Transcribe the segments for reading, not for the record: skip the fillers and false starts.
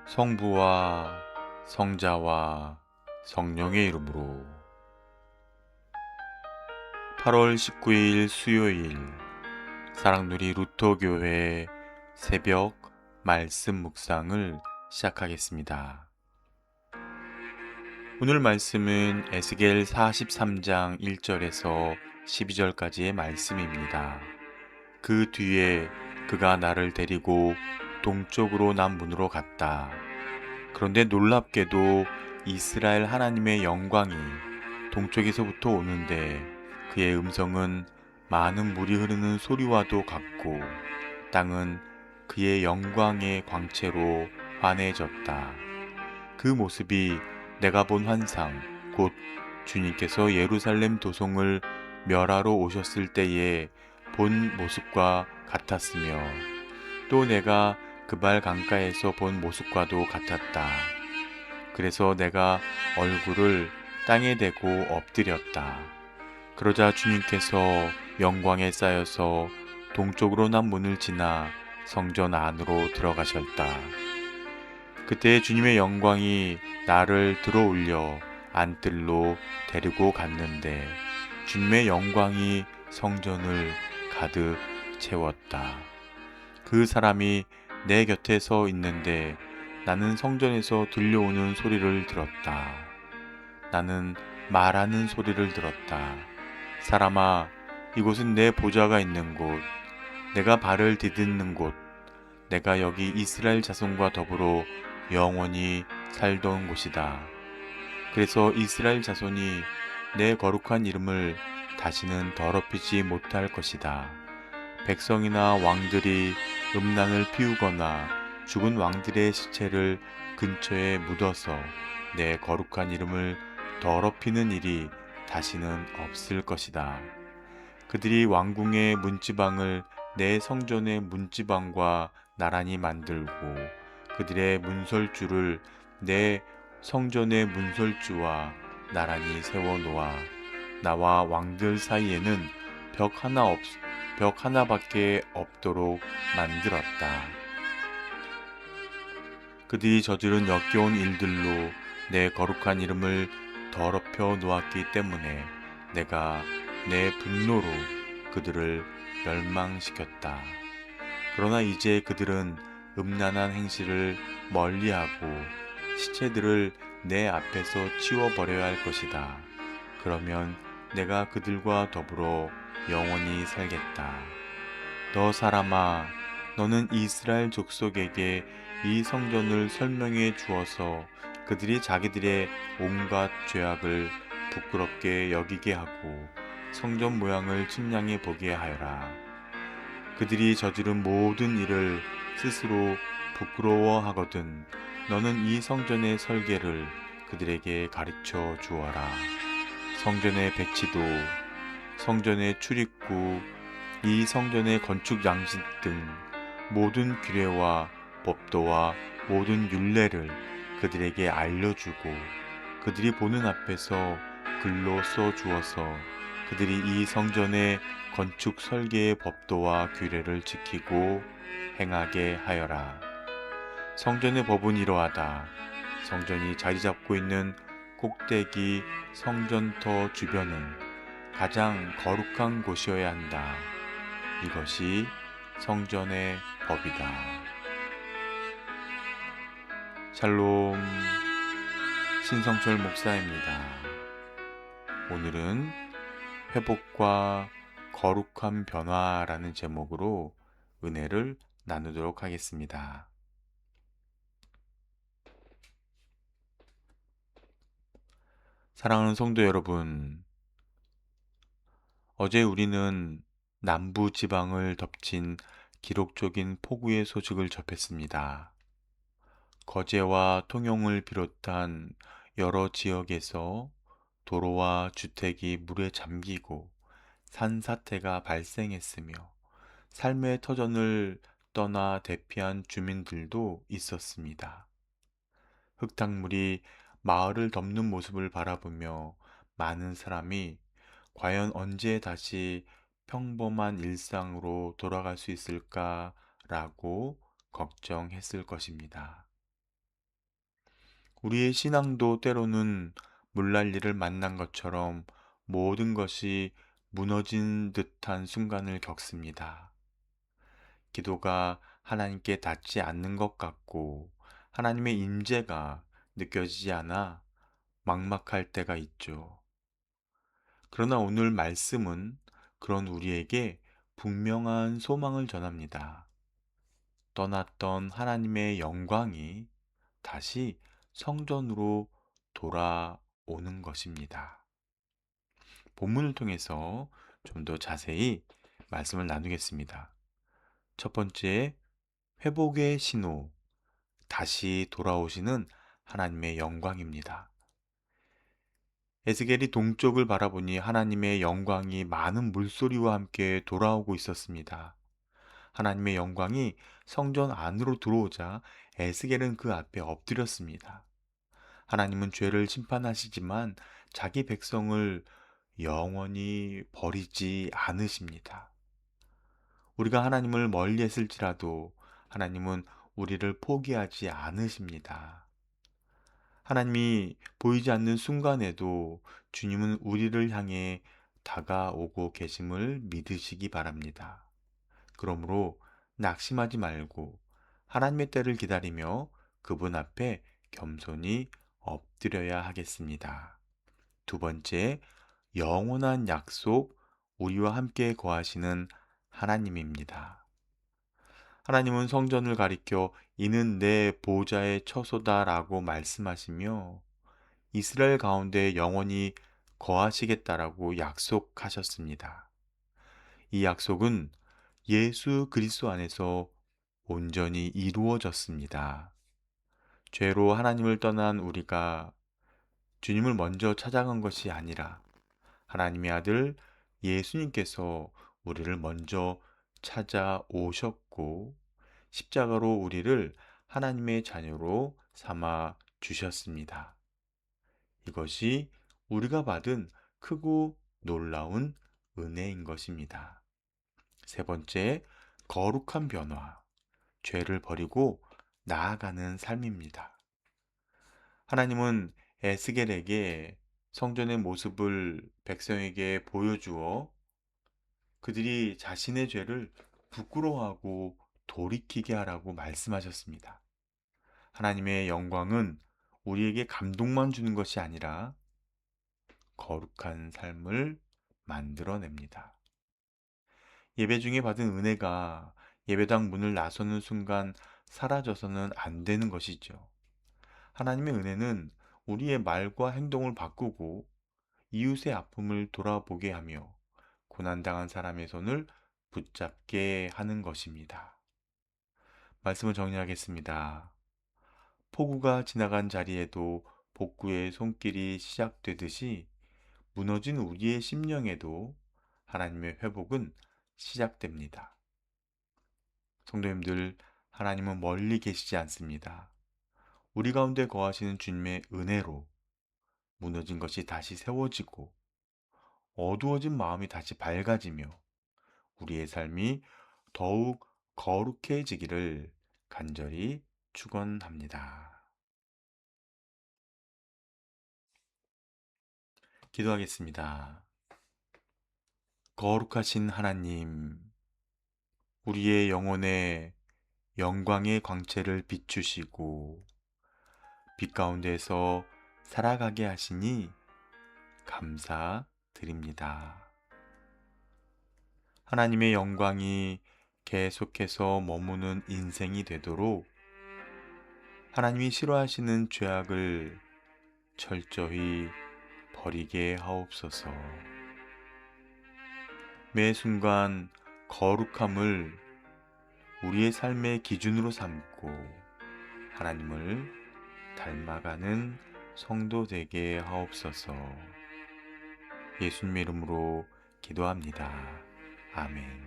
성부와 성자와 성령의 이름으로 8월 19일 수요일 사랑누리 루터교회 새벽 말씀 묵상을 시작하겠습니다. 오늘 말씀은 에스겔 43장 1절에서 12절까지의 말씀입니다. 그 뒤에 그가 나를 데리고 동쪽으로 난 문으로 갔다. 그런데 놀랍게도 이스라엘 하나님의 영광이 동쪽에서부터 오는데 그의 음성은 많은 물이 흐르는 소리와도 같고 땅은 그의 영광의 광채로 환해졌다. 그 모습이 내가 본 환상, 곧 주님께서 예루살렘 도성을 멸하러 오셨을 때에 본 모습과 같았으며 또 내가 그발 강가에서 본 모습과도 같았다. 그래서 내가 얼굴을 땅에 대고 엎드렸다. 그러자 주님께서 영광에 쌓여서 동쪽으로 난 문을 지나 성전 안으로 들어가셨다. 그때 주님의 영광이 나를 들어올려 안뜰로 데리고 갔는데 주님의 영광이 성전을 가득 채웠다. 그 사람이 내 곁에 서 있는데 나는 성전에서 들려오는 소리를 들었다. 나는 말하는 소리를 들었다. 사람아, 이곳은 내 보좌가 있는 곳, 내가 발을 디딛는 곳, 내가 여기 이스라엘 자손과 더불어 영원히 살던 곳이다. 그래서 이스라엘 자손이 내 거룩한 이름을 다시는 더럽히지 못할 것이다. 백성이나 왕들이 음란을 피우거나 죽은 왕들의 시체를 근처에 묻어서 내 거룩한 이름을 더럽히는 일이 다시는 없을 것이다. 그들이 왕궁의 문지방을 내 성전의 문지방과 나란히 만들고 그들의 문설주를 내 성전의 문설주와 나란히 세워 놓아 나와 왕들 사이에는 벽 하나밖에 없도록 만들었다. 그들이 저지른 역겨운 일들로 내 거룩한 이름을 더럽혀 놓았기 때문에 내가 내 분노로 그들을 멸망시켰다. 그러나 이제 그들은 음란한 행실을 멀리하고 시체들을 내 앞에서 치워버려야 할 것이다. 그러면 내가 그들과 더불어 영원히 살겠다. 너 사람아, 너는 이스라엘 족속에게 이 성전을 설명해 주어서 그들이 자기들의 온갖 죄악을 부끄럽게 여기게 하고 성전 모양을 측량해 보게 하여라. 그들이 저지른 모든 일을 스스로 부끄러워하거든 너는 이 성전의 설계를 그들에게 가르쳐 주어라. 성전의 배치도, 성전의 출입구, 이 성전의 건축 양식 등 모든 규례와 법도와 모든 율례를 그들에게 알려주고 그들이 보는 앞에서 글로 써 주어서 그들이 이 성전의 건축 설계의 법도와 규례를 지키고 행하게 하여라. 성전의 법은 이러하다. 성전이 자리 잡고 있는 꼭대기 성전터 주변은 가장 거룩한 곳이어야 한다. 이것이 성전의 법이다. 샬롬, 신성철 목사입니다. 오늘은 회복과 거룩한 변화라는 제목으로 은혜를 나누도록 하겠습니다. 사랑하는 성도 여러분, 어제 우리는 남부 지방을 덮친 기록적인 폭우의 소식을 접했습니다. 거제와 통영을 비롯한 여러 지역에서 도로와 주택이 물에 잠기고 산사태가 발생했으며 삶의 터전을 떠나 대피한 주민들도 있었습니다. 흙탕물이 마을을 덮는 모습을 바라보며 많은 사람이 과연 언제 다시 평범한 일상으로 돌아갈 수 있을까라고 걱정했을 것입니다. 우리의 신앙도 때로는 물난리를 만난 것처럼 모든 것이 무너진 듯한 순간을 겪습니다. 기도가 하나님께 닿지 않는 것 같고 하나님의 임재가 느껴지지 않아 막막할 때가 있죠. 그러나 오늘 말씀은 그런 우리에게 분명한 소망을 전합니다. 떠났던 하나님의 영광이 다시 성전으로 돌아오는 것입니다. 본문을 통해서 좀 더 자세히 말씀을 나누겠습니다. 첫 번째, 회복의 신호, 다시 돌아오시는 하나님의 영광입니다. 에스겔이 동쪽을 바라보니 하나님의 영광이 많은 물소리와 함께 돌아오고 있었습니다. 하나님의 영광이 성전 안으로 들어오자 에스겔은 그 앞에 엎드렸습니다. 하나님은 죄를 심판하시지만 자기 백성을 영원히 버리지 않으십니다. 우리가 하나님을 멀리 했을지라도 하나님은 우리를 포기하지 않으십니다. 하나님이 보이지 않는 순간에도 주님은 우리를 향해 다가오고 계심을 믿으시기 바랍니다. 그러므로 낙심하지 말고 하나님의 때를 기다리며 그분 앞에 겸손히 엎드려야 하겠습니다. 두 번째, 영원한 약속, 우리와 함께 거하시는 하나님입니다. 하나님은 성전을 가리켜 이는 내 보좌의 처소다라고 말씀하시며 이스라엘 가운데 영원히 거하시겠다라고 약속하셨습니다. 이 약속은 예수 그리스도 안에서 온전히 이루어졌습니다. 죄로 하나님을 떠난 우리가 주님을 먼저 찾아간 것이 아니라 하나님의 아들 예수님께서 우리를 먼저 찾아오셨고 십자가로 우리를 하나님의 자녀로 삼아 주셨습니다. 이것이 우리가 받은 크고 놀라운 은혜인 것입니다. 세 번째, 거룩한 변화, 죄를 버리고 나아가는 삶입니다. 하나님은 에스겔에게 성전의 모습을 백성에게 보여주어 그들이 자신의 죄를 부끄러워하고 돌이키게 하라고 말씀하셨습니다. 하나님의 영광은 우리에게 감동만 주는 것이 아니라 거룩한 삶을 만들어냅니다. 예배 중에 받은 은혜가 예배당 문을 나서는 순간 사라져서는 안 되는 것이죠. 하나님의 은혜는 우리의 말과 행동을 바꾸고 이웃의 아픔을 돌아보게 하며 고난당한 사람의 손을 붙잡게 하는 것입니다. 말씀을 정리하겠습니다. 폭우가 지나간 자리에도 복구의 손길이 시작되듯이 무너진 우리의 심령에도 하나님의 회복은 시작됩니다. 성도님들, 하나님은 멀리 계시지 않습니다. 우리 가운데 거하시는 주님의 은혜로 무너진 것이 다시 세워지고 어두워진 마음이 다시 밝아지며 우리의 삶이 더욱 거룩해지기를 간절히 축원합니다. 기도하겠습니다. 거룩하신 하나님, 우리의 영혼에 영광의 광채를 비추시고 빛 가운데서 살아가게 하시니 감사드립니다. 하나님의 영광이 계속해서 머무는 인생이 되도록 하나님이 싫어하시는 죄악을 철저히 버리게 하옵소서. 매 순간 거룩함을 우리의 삶의 기준으로 삼고 하나님을 닮아가는 성도 되게 하옵소서. 예수님의 이름으로 기도합니다. 아멘.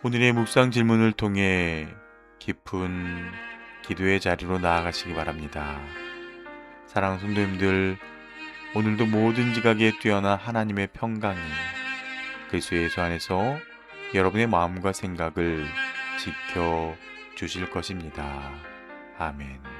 오늘의 묵상 질문을 통해 깊은 기도의 자리로 나아가시기 바랍니다. 사랑하는 성도님들, 오늘도 모든 지각에 뛰어난 하나님의 평강이 그리스도 예수 안에서 여러분의 마음과 생각을 지켜 주실 것입니다. 아멘.